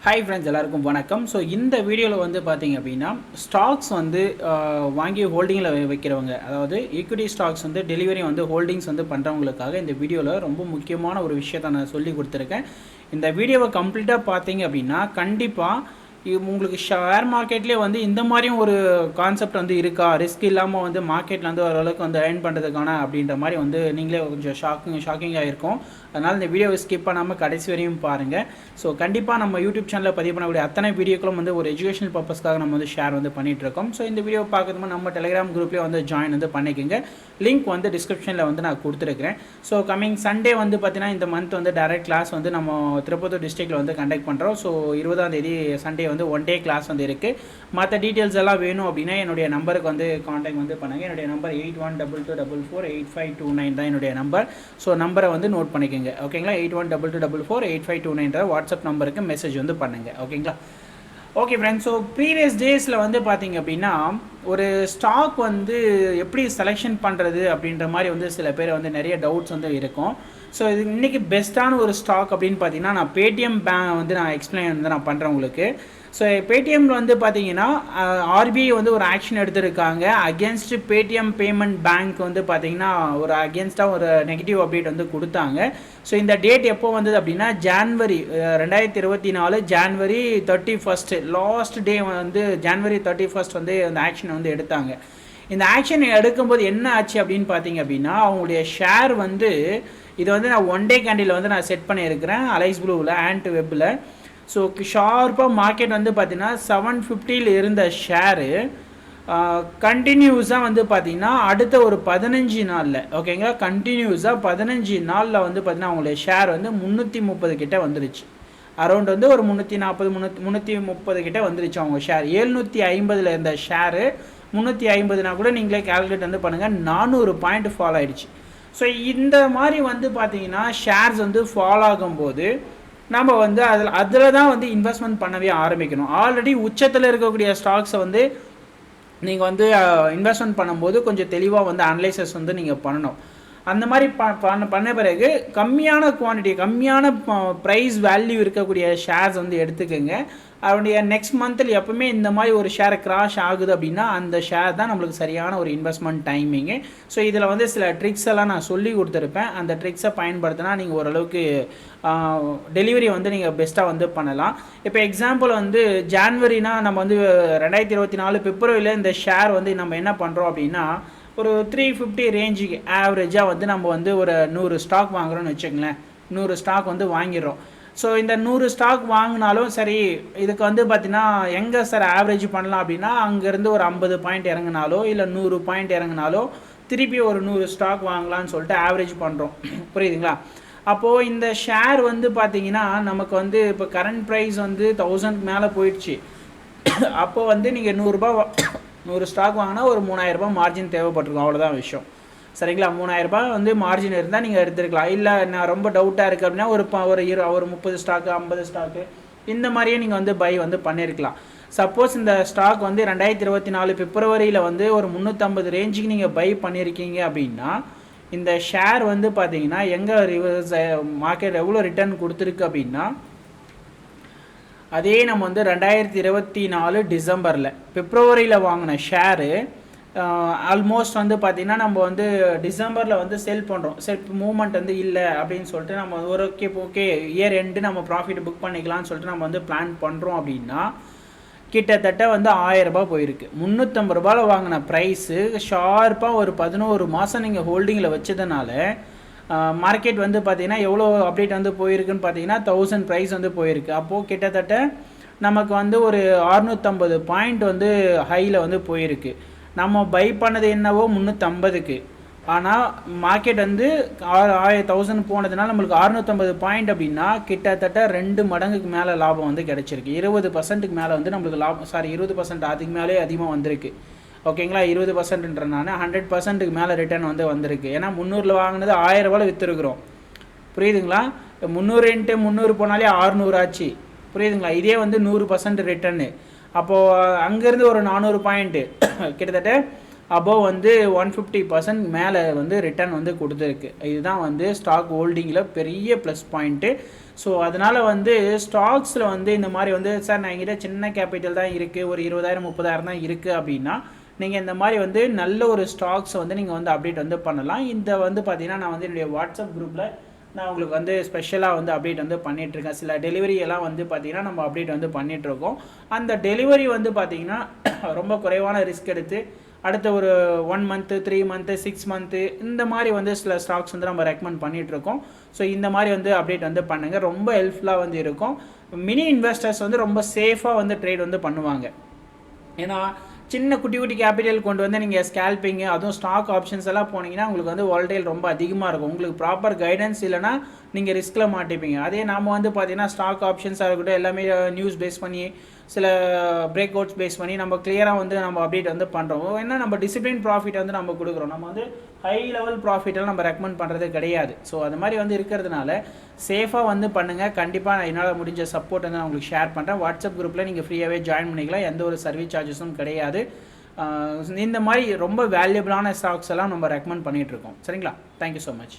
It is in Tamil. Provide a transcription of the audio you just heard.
ஹாய் ஃப்ரெண்ட்ஸ், எல்லாருக்கும் வணக்கம். ஸோ இந்த வீடியோவில் வந்து பார்த்தீங்க அப்படின்னா ஸ்டாக்ஸ் வந்து வாங்கி ஹோல்டிங்கில் வைக்கிறவங்க, அதாவது ஈக்விட்டி ஸ்டாக்ஸ் வந்து டெலிவரி வந்து ஹோல்டிங்ஸ் வந்து பண்ணுறவங்களுக்காக இந்த வீடியோவில் ரொம்ப முக்கியமான ஒரு விஷயத்தை நான் சொல்லி கொடுத்துருக்கேன். இந்த வீடியோவை கம்ப்ளீட்டாக பார்த்தீங்க அப்படின்னா கண்டிப்பாக உங்களுக்கு ஷேர் மார்க்கெட்லேயே வந்து இந்த மாதிரியும் ஒரு கான்செப்ட் வந்து இருக்கா, ரிஸ்க் இல்லாமல் வந்து மார்க்கெட்டில் வந்து ஓரளவுக்கு வந்து ஏர்ன் பண்ணுறதுக்கான அப்படின்ற மாதிரி வந்து நீங்களே கொஞ்சம் ஷாக்கிங்காக இருக்கும். அதனால் இந்த வீடியோவை ஸ்கிப் பண்ணாமல் கடைசி வரையும் பாருங்கள். ஸோ கண்டிப்பாக நம்ம யூடியூப் சேனலில் பதிவு பண்ணக்கூடிய அத்தனை வீடியோக்களும் வந்து ஒரு எஜுகேஷனல் பர்பஸ்க்காக நம்ம வந்து ஷேர் வந்து பண்ணிகிட்ருக்கோம். ஸோ இந்த வீடியோ பார்க்குறதுமா நம்ம டெலிகிராம் குரூப்லேயே வந்து ஜாயின் வந்து பண்ணிக்கோங்க. லிங்க் வந்து டிஸ்கிரிப்ஷனில் வந்து நான் கொடுத்துருக்கிறேன். ஸோ கம்மிங் சண்டே வந்து பார்த்தீங்கன்னா இந்த மந்த் வந்து டைரக்ட் கிளாஸ் வந்து நம்ம திருப்பத்தூர் டிஸ்ட்ரிக்டில் வந்து கண்டக்ட் பண்ணுறோம். ஸோ 20ஆம் தேதி சண்டே வந்து 1 டே கிளாஸ் வந்து இருக்குது. மற்ற டீட்டெயில்ஸ் எல்லாம் வேணும் அப்படின்னா என்னுடைய நம்பருக்கு வந்து காண்டாக்ட் வந்து பண்ணுங்கள். என்னுடைய நம்பர் 8122448529 தான் என்னுடைய நம்பர். ஸோ நம்பரை வந்து நோட் பண்ணிக்கோங்க, ஓகேங்களா? 8122448529 வாட்ஸ்அப் நம்பருக்கு மெசேஜ் வந்து பண்ணுங்கள், ஓகேங்களா? ஓகே ஃப்ரெண்ட்ஸ், ஸோ ப்ரீவியஸ் டேஸில் வந்து பார்த்தீங்க அப்படின்னா ஒரு ஸ்டாக் வந்து எப்படி செலெக்ஷன் பண்ணுறது அப்படின்ற மாதிரி வந்து சில பேர் வந்து நிறைய டவுட்ஸ் வந்து இருக்கும். ஸோ இது இன்றைக்கி பெஸ்ட்டான ஒரு ஸ்டாக் அப்படின்னு பார்த்தீங்கன்னா நான் பேடிஎம் பேங்க் வந்து நான் எக்ஸ்பிளைன் வந்து நான் பண்ணுறேன் உங்களுக்கு. ஸோ பேடிஎம்மில் வந்து பார்த்தீங்கன்னா ஆர்பிஐ வந்து ஒரு ஆக்ஷன் எடுத்திருக்காங்க அகேன்ஸ்ட் பேடிஎம் பேமெண்ட் பேங்க் வந்து பார்த்தீங்கன்னா ஒரு அகேன்ஸ்டாக ஒரு நெகட்டிவ் அப்டேட் வந்து கொடுத்தாங்க. ஸோ இந்த டேட் எப்போ வந்தது அப்படின்னா ஜான்வரி 2024 ஜான்வரி 31 லாஸ்ட் டே வந்து ஜான்வரி 31 வந்து அந்த ஆக்ஷன் வந்து எடுத்தாங்க. இந்த ஆக்ஷன் எடுக்கும்போது என்ன ஆச்சு அப்படின்னு பார்த்தீங்க அப்படின்னா அவங்களுடைய ஷேர் வந்து இது வந்து நான் 1 டே கேண்டில் வந்து நான் செட் பண்ணியிருக்கிறேன் அலைஸ் ப்ளூவில் ஆண்ட் வெப்பில். ஸோ ஷார்ப்பாக மார்க்கெட் வந்து பார்த்திங்கன்னா 750 இருந்த ஷேரு கண்டினியூஸாக வந்து பார்த்திங்கன்னா அடுத்த ஒரு 15 நாளில், ஓகேங்களா, கண்டினியூஸாக 15 நாளில் வந்து பார்த்திங்கன்னா அவங்களுடைய ஷேர் வந்து 330 கிட்டே வந்துருச்சு. அரௌண்ட் வந்து ஒரு 330 கிட்டே வந்துருச்சு அவங்க ஷேர். 750 இருந்த ஷேரு 350 கூட நீங்களே கேல்குலேட் வந்து பண்ணுங்கள், 400 பாயிண்ட் ஃபால் ஆகிடுச்சு. ஸோ இந்த மாதிரி வந்து பார்த்திங்கன்னா ஷேர்ஸ் வந்து ஃபால் ஆகும்போது நம்ம வந்து அதில் தான் வந்து இன்வெஸ்ட்மெண்ட் பண்ணவே ஆரம்பிக்கணும். ஆல்ரெடி உச்சத்தில் இருக்கக்கூடிய ஸ்டாக்ஸை வந்து நீங்கள் வந்து இன்வெஸ்ட்மெண்ட் பண்ணும்போது கொஞ்சம் தெளிவாக வந்து அனலைசஸ் வந்து நீங்கள் பண்ணணும். அந்த மாதிரி பண்ண பிறகு கம்மியான குவான்டிட்டி கம்மியான ப்ரைஸ் வேல்யூ இருக்கக்கூடிய ஷேர்ஸ் வந்து எடுத்துக்கோங்க. அவருடைய நெக்ஸ்ட் மந்தில் எப்பவுமே இந்த மாதிரி ஒரு ஷேர் கிராஷ் ஆகுது அப்படின்னா அந்த ஷேர் தான் நம்மளுக்கு சரியான ஒரு இன்வெஸ்ட்மெண்ட் டைமிங்கு. ஸோ இதில் வந்து சில ட்ரிக்ஸ் எல்லாம் நான் சொல்லி கொடுத்துருப்பேன். அந்த ட்ரிக்ஸை பயன்படுத்தினா நீங்கள் ஓரளவுக்கு டெலிவரி வந்து நீங்கள் பெஸ்ட்டாக வந்து பண்ணலாம். இப்போ எக்ஸாம்பிள் வந்து ஜான்வரினா நம்ம வந்து 2024 பிப்ரவரியில் இந்த ஷேர் வந்து நம்ம என்ன பண்ணுறோம் அப்படின்னா ஒரு 350 ரேஞ்சுக்கு ஆவரேஜாக வந்து நம்ம வந்து ஒரு 100 ஸ்டாக் வாங்குகிறோன்னு வச்சுக்கங்களேன். 100 ஸ்டாக் வந்து வாங்கிடுறோம். ஸோ இந்த 100 ஸ்டாக் வாங்கினாலும் சரி, இதுக்கு வந்து பார்த்திங்கன்னா எங்கே சார் ஆவரேஜ் பண்ணலாம் அப்படின்னா அங்கேருந்து ஒரு 50 பாயிண்ட் இறங்கினாலோ இல்லை 100 பாயிண்ட் இறங்கினாலோ திருப்பி ஒரு 100 ஸ்டாக் வாங்கலான்னு சொல்லிட்டு ஆவரேஜ் பண்ணுறோம், புரியுதுங்களா? அப்போது இந்த ஷேர் வந்து பார்த்திங்கன்னா நமக்கு வந்து இப்போ கரண்ட் ப்ரைஸ் வந்து 1000 மேலே போயிடுச்சு. அப்போது வந்து நீங்கள் 100 ஸ்டாக் வாங்கினா ஒரு 3000 மார்ஜின் தேவைப்பட்டிருக்கும், அவ்வளோதான் விஷயம், சரிங்களா? 3000 வந்து மார்ஜின் இருந்தால் நீங்கள் எடுத்துருக்கலாம். இல்லை நான் ரொம்ப டவுட்டாக இருக்குது அப்படின்னா ஒரு 30 ஸ்டாக்கு 50 ஸ்டாக்கு இந்த மாதிரியே நீங்கள் வந்து பை வந்து பண்ணியிருக்கலாம். சப்போஸ் இந்த ஸ்டாக் வந்து 2024 பிப்ரவரியில் வந்து ஒரு 350 ரேஞ்சுக்கு நீங்கள் பை பண்ணியிருக்கீங்க அப்படின்னா இந்த ஷேர் வந்து பார்த்தீங்கன்னா எங்கே ரிவர்ஸ் மார்க்கெட் எவ்வளோ ரிட்டர்ன் கொடுத்துருக்கு அப்படின்னா அதே நம்ம வந்து 2024 டிசம்பரில் பிப்ரவரியில் வாங்கின ஷேரு ஆல்மோஸ்ட் வந்து பார்த்திங்கன்னா நம்ம வந்து டிசம்பரில் வந்து செல் பண்ணுறோம். மூவ்மெண்ட் வந்து இல்லை அப்படின்னு சொல்லிட்டு நம்ம ஒரு ஓகே இயர் எண்டு நம்ம ப்ராஃபிட் புக் பண்ணிக்கலாம்னு சொல்லிட்டு நம்ம வந்து பிளான் பண்ணுறோம் அப்படின்னா கிட்டத்தட்ட வந்து 1000 ரூபாய் போயிருக்கு. 350 ரூபாயில் வாங்கின ப்ரைஸு ஷார்ப்பாக ஒரு 11 மாதம் நீங்கள் ஹோல்டிங்கில் வச்சதுனால மார்க்கெட் வந்து பார்த்திங்கன்னா எவ்வளோ அப்டேட் வந்து போயிருக்குன்னு பார்த்தீங்கன்னா 1000 ப்ரைஸ் வந்து போயிருக்கு. அப்போது கிட்டத்தட்ட நமக்கு வந்து ஒரு 650 பாயிண்ட் வந்து ஹையில் வந்து போயிருக்கு. நம்ம பை பண்ணது என்னவோ 350க்கு, ஆனால் மார்க்கெட் வந்து 1000 போனதுனால நம்மளுக்கு 650 பாயிண்ட் அப்படின்னா கிட்டத்தட்ட 2 மடங்குக்கு மேலே லாபம் வந்து கிடச்சிருக்கு. 20% மேலே வந்து நம்மளுக்கு லாபம், 20% அதுக்கு மேலே அதிகமாக வந்திருக்கு, ஓகேங்களா? 20%ன்றனால 100%க்கு மேலே ரிட்டர்ன் வந்து வந்திருக்கு. ஏன்னா 300 வாங்கினது 1000 ரூபாயில் விற்றுருக்குறோம், புரியுதுங்களா? 300 × 300 போனாலே 600 ஆச்சு, புரியுதுங்களா? இதே வந்து 100% ரிட்டர்னு. அப்போது அங்கேருந்து ஒரு 400 பாயிண்ட்டு கிட்டத்தட்ட அபோவ் வந்து 150% மேலே வந்து ரிட்டர்ன் வந்து கொடுத்துருக்கு. இதுதான் வந்து ஸ்டாக் ஹோல்டிங்கில் பெரிய ப்ளஸ் பாயிண்ட்டு. ஸோ அதனால் வந்து ஸ்டாக்ஸில் வந்து இந்த மாதிரி வந்து சார் நான் என்கிட்ட சின்ன கேபிட்டல் தான் இருக்குது, ஒரு 20,000 30,000 தான் இருக்குது அப்படின்னா நீங்கள் இந்த மாதிரி வந்து நல்ல ஒரு ஸ்டாக்ஸை வந்து நீங்கள் வந்து அப்டேட் வந்து பண்ணலாம். இந்த வந்து பார்த்தீங்கன்னா நான் வந்து என்னுடைய வாட்ஸ்அப் குரூப்பில் நான் உங்களுக்கு வந்து ஸ்பெஷலாக வந்து அப்டேட் வந்து பண்ணிகிட்ருக்கேன். சில டெலிவரி எல்லாம் வந்து பார்த்திங்கன்னா நம்ம அப்டேட் வந்து பண்ணிகிட்ருக்கோம். அந்த டெலிவரி வந்து பார்த்திங்கன்னா ரொம்ப குறைவான ரிஸ்க் எடுத்து அடுத்த ஒரு 1 மந்த்து 3 மந்த்து 6 மந்த்து இந்த மாதிரி வந்து சில ஸ்டாக்ஸ் வந்து நம்ம ரெக்கமெண்ட் பண்ணிகிட்ருக்கோம். ஸோ இந்த மாதிரி வந்து அப்டேட் வந்து பண்ணுங்கள், ரொம்ப ஹெல்ப்ஃபுல்லாக வந்து இருக்கும். மினி இன்வெஸ்டர்ஸ் வந்து ரொம்ப சேஃபாக வந்து ட்ரேட் வந்து பண்ணுவாங்க. ஏன்னா சின்ன குட்டி குட்டி கேபிட்டல் கொண்டு வந்து நீங்கள் ஸ்கேல்பிங்கு அதுவும் ஸ்டாக் ஆப்ஷன்ஸ் எல்லாம் போனீங்கன்னா உங்களுக்கு வந்து வாலடைல் ரொம்ப அதிகமாக இருக்கும். உங்களுக்கு ப்ராப்பர் கைடன்ஸ் இல்லைனா நீங்கள் ரிஸ்கில் மாட்டிப்பீங்க. அதே நாம் வந்து பார்த்தீங்கன்னா ஸ்டாக் ஆப்ஷன்ஸாக இருக்கட்டும் எல்லாமே நியூஸ் பேஸ் பண்ணி சில பிரேக் அவுட்ஸ் பேஸ் பண்ணி நம்ம கிளியராக வந்து நம்ம அப்டேட் வந்து பண்ணுறோம். ஏன்னா நம்ம டிசிப்ளின் ப்ராஃபிட் வந்து நம்ம கொடுக்குறோம். நம்ம வந்து ஹை லெவல் ப்ராஃபிட்டெல்லாம் நம்ம ரெக்கமெண்ட் பண்ணுறது கிடையாது. ஸோ அது மாதிரி வந்து இருக்கிறதுனால சேஃபாக வந்து பண்ணுங்கள். கண்டிப்பாக நான் என்னால் முடிஞ்ச சப்போர்ட் வந்து நான் உங்களுக்கு ஷேர் பண்ணுறேன். வாட்ஸ்அப் குரூப்பில் நீங்கள் ஃப்ரீயாகவே ஜாயின் பண்ணிக்கலாம், எந்த ஒரு சர்வீஸ் சார்ஜஸும் கிடையாது. இந்த மாதிரி ரொம்ப வேல்யூபிளான ஸ்டாக்ஸ் எல்லாம் நம்ம ரெக்கமெண்ட் பண்ணிகிட்ருக்கோம். சரிங்களா? Thank you so much.